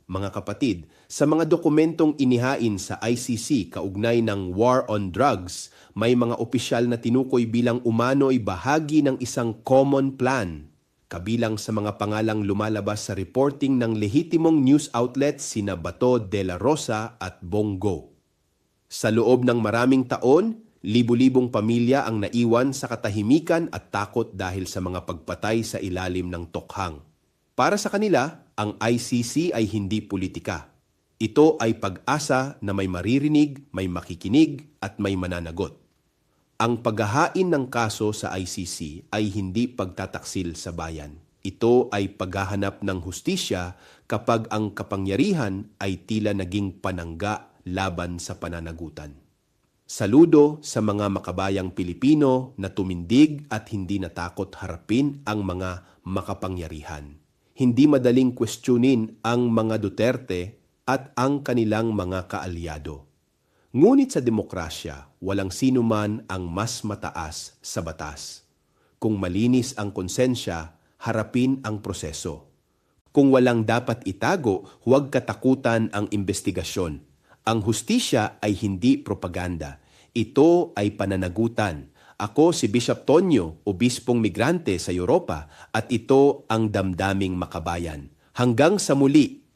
mga kapatid, sa mga dokumentong inihain sa ICC kaugnay ng War on Drugs, may mga opisyal na tinukoy bilang umano'y bahagi ng isang common plan. Kabilang sa mga pangalang lumalabas sa reporting ng lehitimong news outlets sina Bato de la Rosa at Bongo. Sa loob ng maraming taon, libu-libong pamilya ang naiwan sa katahimikan at takot dahil sa mga pagpatay sa ilalim ng tokhang. Para sa kanila, ang ICC ay hindi politika. Ito ay pag-asa na may maririnig, may makikinig at may mananagot. Ang paghahain ng kaso sa ICC ay hindi pagtataksil sa bayan. Ito ay paghahanap ng hustisya kapag ang kapangyarihan ay tila naging panangga laban sa pananagutan. Saludo sa mga makabayang Pilipino na tumindig at hindi natakot harapin ang mga makapangyarihan. Hindi madaling kwestiyonin ang mga Duterte at ang kanilang mga kaalyado. Ngunit sa demokrasya, walang sino man ang mas mataas sa batas. Kung malinis ang konsensya, harapin ang proseso. Kung walang dapat itago, huwag katakutan ang investigasyon. Ang hustisya ay hindi propaganda. Ito ay pananagutan. Ako si Bishop Tonyo, obispong migrante sa Europa, at ito ang damdaming makabayan. Hanggang sa muli!